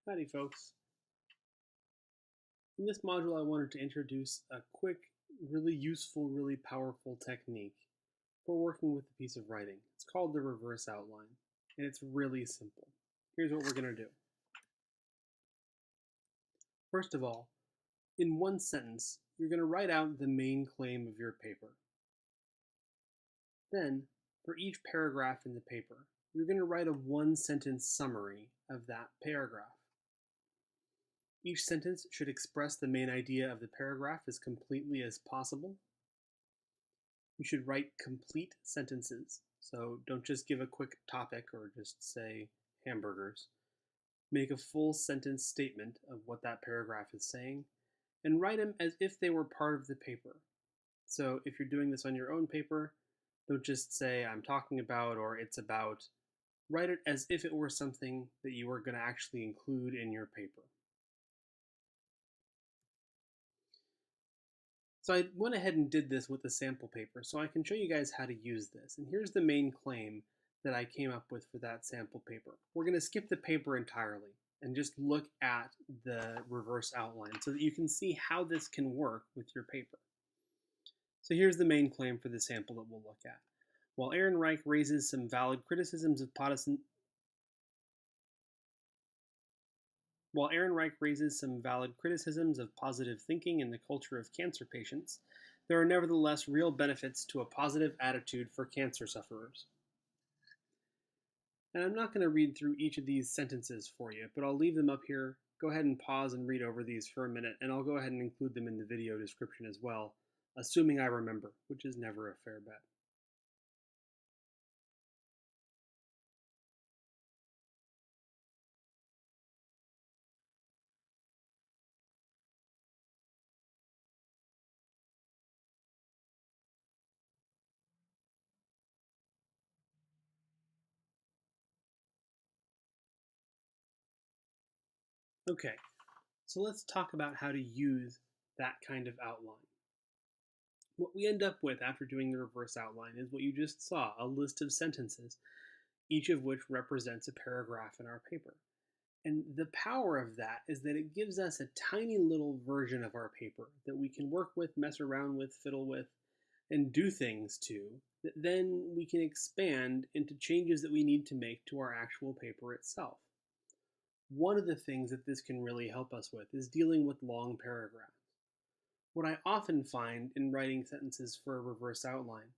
Howdy folks. In this module I wanted to introduce a quick, really useful, really powerful technique for working with a piece of writing. It's called the reverse outline, and it's really simple. Here's what we're going to do. First of all, in one sentence, you're going to write out the main claim of your paper. Then, for each paragraph in the paper, you're going to write a one-sentence summary of that paragraph. Each sentence should express the main idea of the paragraph as completely as possible. You should write complete sentences, so don't just give a quick topic or just say hamburgers. Make a full sentence statement of what that paragraph is saying, and write them as if they were part of the paper. So if you're doing this on your own paper, don't just say I'm talking about or it's about. Write it as if it were something that you were going to actually include in your paper. So I went ahead and did this with the sample paper so I can show you guys how to use this. And here's the main claim that I came up with for that sample paper. We're going to skip the paper entirely and just look at the reverse outline so that you can see how this can work with your paper. So here's the main claim for the sample that we'll look at. While Ehrenreich raises some valid criticisms of positive thinking in the culture of cancer patients, there are nevertheless real benefits to a positive attitude for cancer sufferers. And I'm not going to read through each of these sentences for you, but I'll leave them up here. Go ahead and pause and read over these for a minute, and I'll go ahead and include them in the video description as well, assuming I remember, which is never a fair bet. Okay, so let's talk about how to use that kind of outline. What we end up with after doing the reverse outline is what you just saw, a list of sentences, each of which represents a paragraph in our paper. And the power of that is that it gives us a tiny little version of our paper that we can work with, mess around with, fiddle with, and do things to, that then we can expand into changes that we need to make to our actual paper itself. One of the things that this can really help us with is dealing with long paragraphs. What I often find in writing sentences for a reverse outline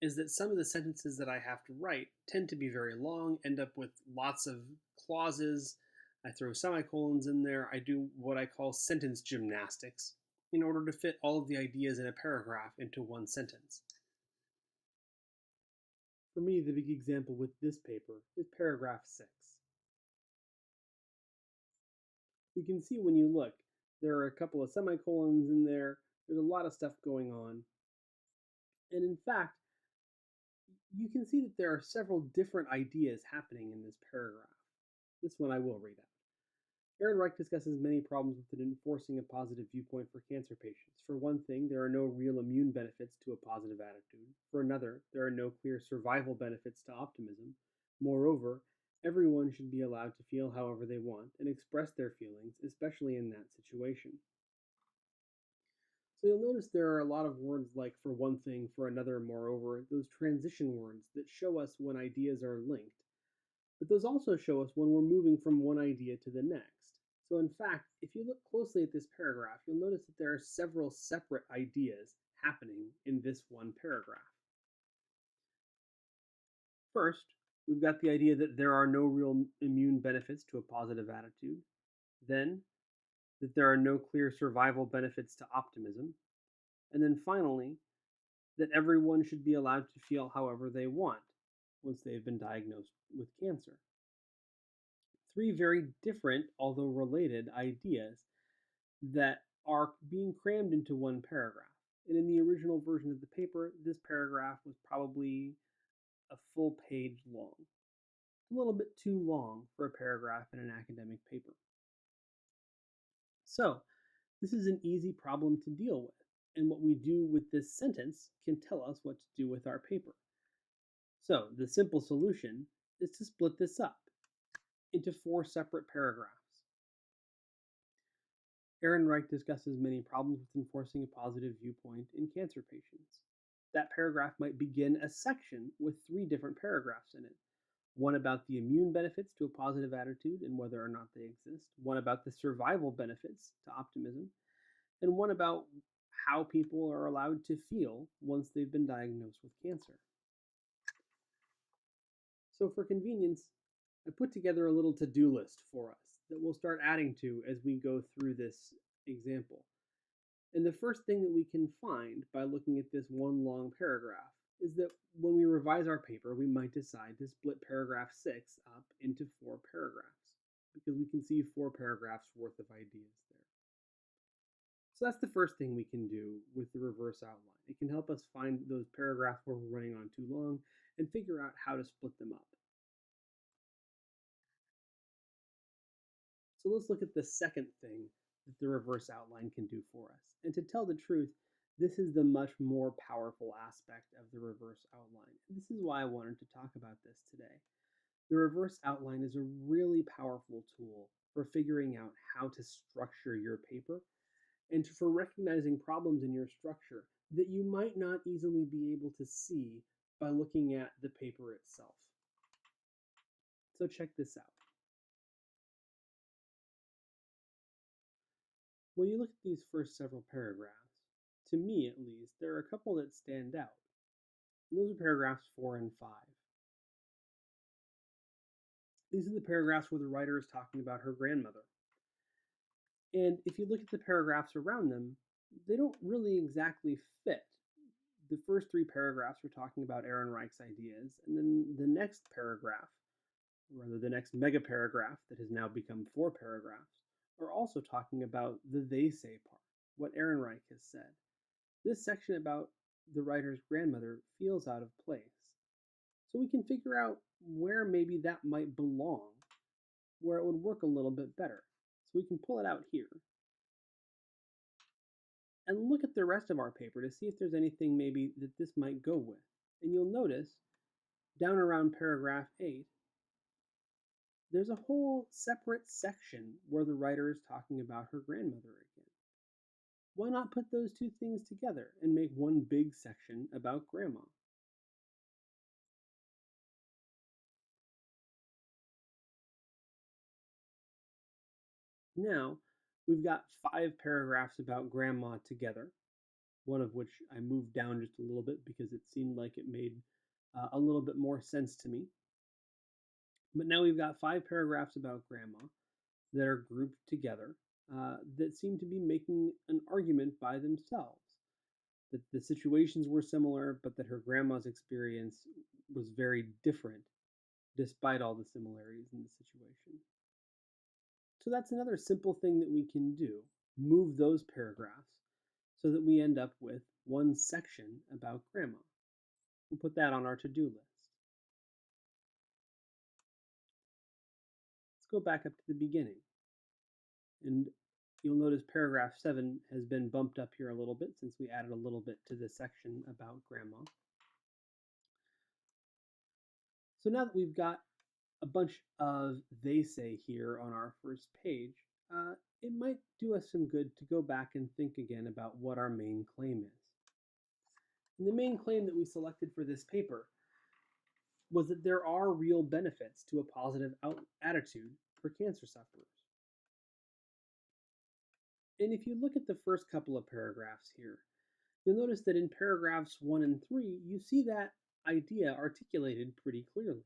is that some of the sentences that I have to write tend to be very long, end up with lots of clauses. I throw semicolons in there. I do what I call sentence gymnastics in order to fit all of the ideas in a paragraph into one sentence. For me, the big example with this paper is paragraph 6. You can see when you look, there are a couple of semicolons in there. There's a lot of stuff going on. And in fact, you can see that there are several different ideas happening in this paragraph. This one I will read out. Ehrenreich discusses many problems with enforcing a positive viewpoint for cancer patients. For one thing, there are no real immune benefits to a positive attitude. For another, there are no clear survival benefits to optimism. Moreover, everyone should be allowed to feel however they want and express their feelings, especially in that situation. So you'll notice there are a lot of words like for one thing, for another, moreover, those transition words that show us when ideas are linked. But those also show us when we're moving from one idea to the next. So in fact, if you look closely at this paragraph, you'll notice that there are several separate ideas happening in this one paragraph. First, we've got the idea that there are no real immune benefits to a positive attitude. Then, that there are no clear survival benefits to optimism. And then finally, that everyone should be allowed to feel however they want once they've been diagnosed with cancer. 3 very different, although related, ideas that are being crammed into one paragraph. And in the original version of the paper, this paragraph was probably a full page long. A little bit too long for a paragraph in an academic paper. So, this is an easy problem to deal with, and what we do with this sentence can tell us what to do with our paper. So, the simple solution is to split this up into 4 separate paragraphs. Ehrenreich discusses many problems with enforcing a positive viewpoint in cancer patients. That paragraph might begin a section with 3 different paragraphs in it. One about the immune benefits to a positive attitude and whether or not they exist, one about the survival benefits to optimism, and one about how people are allowed to feel once they've been diagnosed with cancer. So for convenience, I put together a little to-do list for us that we'll start adding to as we go through this example. And the first thing that we can find by looking at this one long paragraph is that when we revise our paper, we might decide to split paragraph 6 up into 4 paragraphs because we can see 4 paragraphs worth of ideas there. So that's the first thing we can do with the reverse outline. It can help us find those paragraphs where we're running on too long and figure out how to split them up. So let's look at the second thing that the reverse outline can do for us. And to tell the truth, this is the much more powerful aspect of the reverse outline. And this is why I wanted to talk about this today. The reverse outline is a really powerful tool for figuring out how to structure your paper and for recognizing problems in your structure that you might not easily be able to see by looking at the paper itself. So check this out. When you look at these first several paragraphs, to me at least, there are a couple that stand out. And those are paragraphs 4 and 5. These are the paragraphs where the writer is talking about her grandmother. And if you look at the paragraphs around them, they don't really exactly fit. The first 3 paragraphs are talking about Ehrenreich's ideas, and then the next paragraph, or rather the next mega paragraph that has now become 4 paragraphs, are also talking about the they say part, what Ehrenreich has said. This section about the writer's grandmother feels out of place. So we can figure out where maybe that might belong, where it would work a little bit better. So we can pull it out here and look at the rest of our paper to see if there's anything maybe that this might go with. And you'll notice down around paragraph 8, there's a whole separate section where the writer is talking about her grandmother again. Why not put those 2 things together and make one big section about grandma? Now, we've got 5 paragraphs about grandma together, one of which I moved down just a little bit because it seemed like it made a little bit more sense to me. But now we've got 5 paragraphs about grandma that are grouped together that seem to be making an argument by themselves. That the situations were similar, but that her grandma's experience was very different despite all the similarities in the situation. So that's another simple thing that we can do. Move those paragraphs so that we end up with one section about grandma. We'll put that on our to-do list. Let's go back up to the beginning. And you'll notice paragraph 7 has been bumped up here a little bit since we added a little bit to this section about grandma. So now that we've got a bunch of they say here on our first page, it might do us some good to go back and think again about what our main claim is. And the main claim that we selected for this paper was that there are real benefits to a positive attitude for cancer sufferers. And if you look at the first couple of paragraphs here, you'll notice that in paragraphs 1 and 3, you see that idea articulated pretty clearly.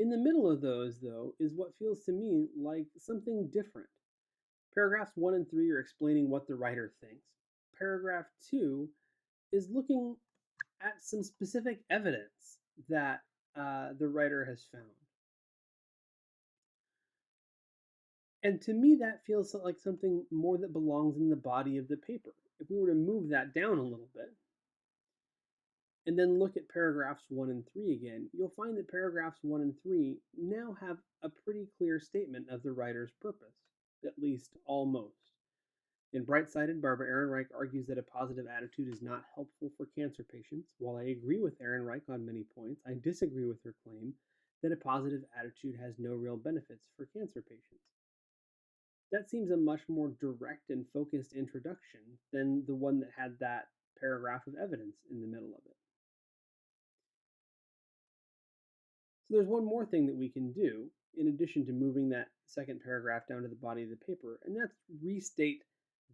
In the middle of those, though, is what feels to me like something different. Paragraphs 1 and 3 are explaining what the writer thinks. Paragraph 2 is looking at some specific evidence that the writer has found. And to me, that feels like something more that belongs in the body of the paper. If we were to move that down a little bit, and then look at paragraphs 1 and 3 again, you'll find that paragraphs 1 and 3 now have a pretty clear statement of the writer's purpose, at least almost. In Bright-Sided, Barbara Ehrenreich argues that a positive attitude is not helpful for cancer patients. While I agree with Ehrenreich on many points, I disagree with her claim that a positive attitude has no real benefits for cancer patients. That seems a much more direct and focused introduction than the one that had that paragraph of evidence in the middle of it. So there's one more thing that we can do, in addition to moving that second paragraph down to the body of the paper, and that's restate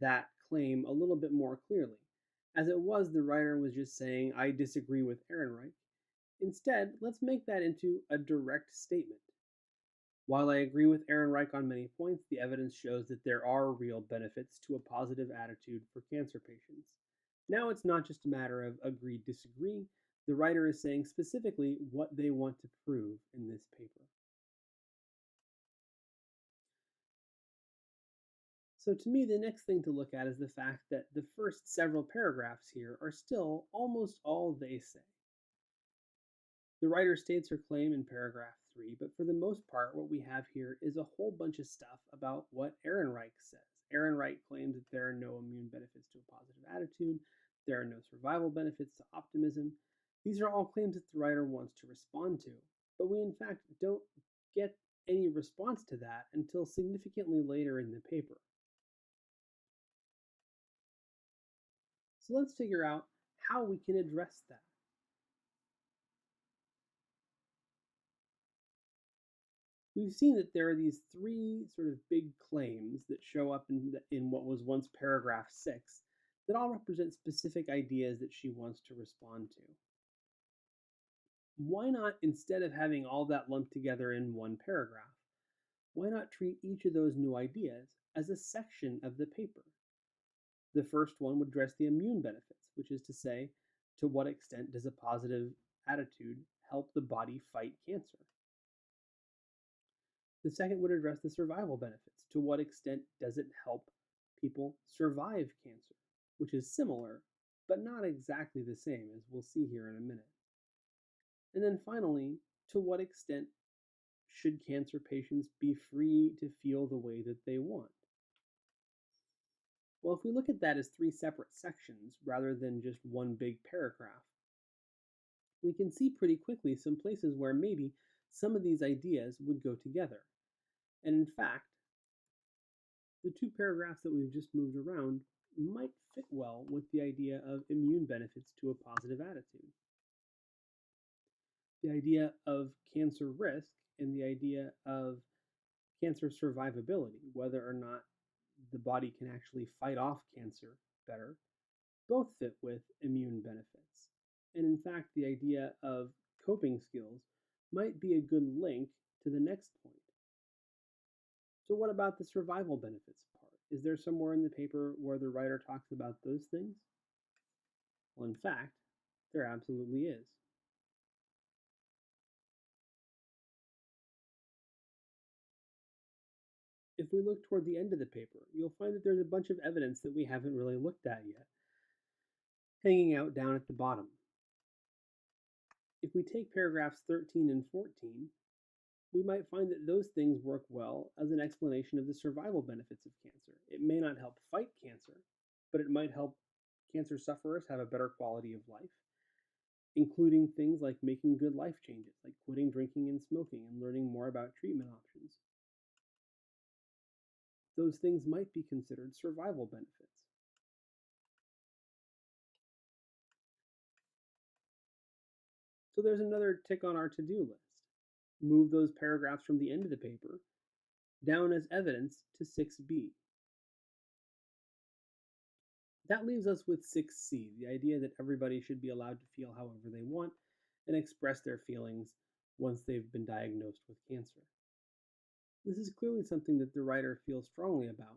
that claim a little bit more clearly. As it was, the writer was just saying, I disagree with Ehrenreich. Instead, let's make that into a direct statement. While I agree with Ehrenreich on many points, the evidence shows that there are real benefits to a positive attitude for cancer patients. Now it's not just a matter of agree, disagree. The writer is saying specifically what they want to prove in this paper. So to me, the next thing to look at is the fact that the first several paragraphs here are still almost all they say. The writer states her claim in paragraph 3, but for the most part, what we have here is a whole bunch of stuff about what Ehrenreich says. Ehrenreich claims that there are no immune benefits to a positive attitude, there are no survival benefits to optimism. These are all claims that the writer wants to respond to, but we in fact don't get any response to that until significantly later in the paper. So let's figure out how we can address that. We've seen that there are these three sort of big claims that show up in what was once paragraph 6 that all represent specific ideas that she wants to respond to. Why not, instead of having all that lumped together in one paragraph, why not treat each of those new ideas as a section of the paper? The first one would address the immune benefits, which is to say, to what extent does a positive attitude help the body fight cancer? The second would address the survival benefits. To what extent does it help people survive cancer? Which is similar, but not exactly the same, as we'll see here in a minute. And then finally, to what extent should cancer patients be free to feel the way that they want? Well, if we look at that as three separate sections rather than just one big paragraph, we can see pretty quickly some places where maybe some of these ideas would go together. And in fact, the two paragraphs that we've just moved around might fit well with the idea of immune benefits to a positive attitude. The idea of cancer risk and the idea of cancer survivability, whether or not the body can actually fight off cancer better, both fit with immune benefits. And in fact, the idea of coping skills might be a good link to the next point. So what about the survival benefits part? Is there somewhere in the paper where the writer talks about those things? Well, in fact, there absolutely is. If we look toward the end of the paper, you'll find that there's a bunch of evidence that we haven't really looked at yet, hanging out down at the bottom. If we take paragraphs 13 and 14, we might find that those things work well as an explanation of the survival benefits of cancer. It may not help fight cancer, but it might help cancer sufferers have a better quality of life, including things like making good life changes, like quitting drinking and smoking and learning more about treatment options. Those things might be considered survival benefits. So there's another tick on our to-do list. Move those paragraphs from the end of the paper down as evidence to 6b. That leaves us with 6c, the idea that everybody should be allowed to feel however they want and express their feelings once they've been diagnosed with cancer. This is clearly something that the writer feels strongly about,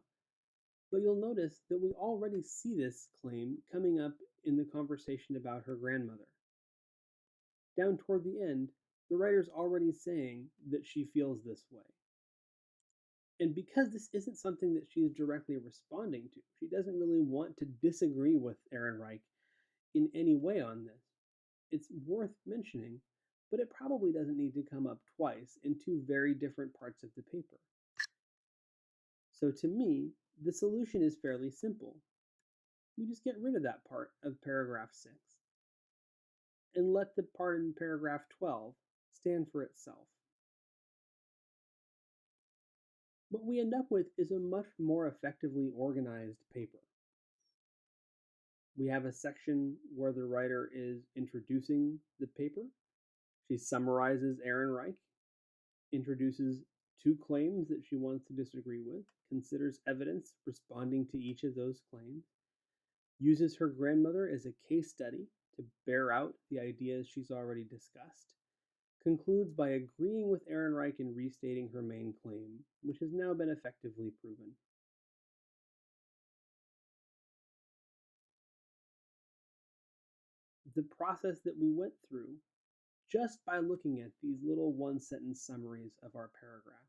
but you'll notice that we already see this claim coming up in the conversation about her grandmother. Down toward the end, the writer's already saying that she feels this way. And because this isn't something that she's directly responding to, she doesn't really want to disagree with Ehrenreich in any way on this. It's worth mentioning, but it probably doesn't need to come up twice in two very different parts of the paper. So to me, the solution is fairly simple. We just get rid of that part of paragraph 6 and let the part in paragraph 12 stand for itself. what we end up with is a much more effectively organized paper. We have a section where the writer is introducing the paper. She summarizes Ehrenreich, introduces two claims that she wants to disagree with, considers evidence responding to each of those claims, uses her grandmother as a case study to bear out the ideas she's already discussed, concludes by agreeing with Ehrenreich and restating her main claim, which has now been effectively proven. The process that we went through just by looking at these little one-sentence summaries of our paragraphs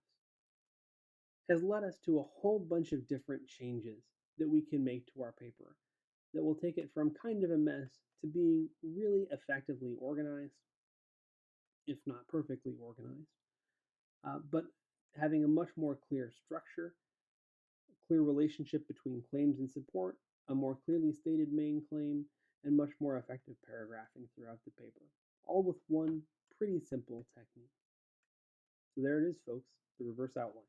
has led us to a whole bunch of different changes that we can make to our paper that will take it from kind of a mess to being really effectively organized, if not perfectly organized, but having a much more clear structure, a clear relationship between claims and support, a more clearly stated main claim, and much more effective paragraphing throughout the paper, all with one pretty simple technique. So there it is, folks, the reverse outline.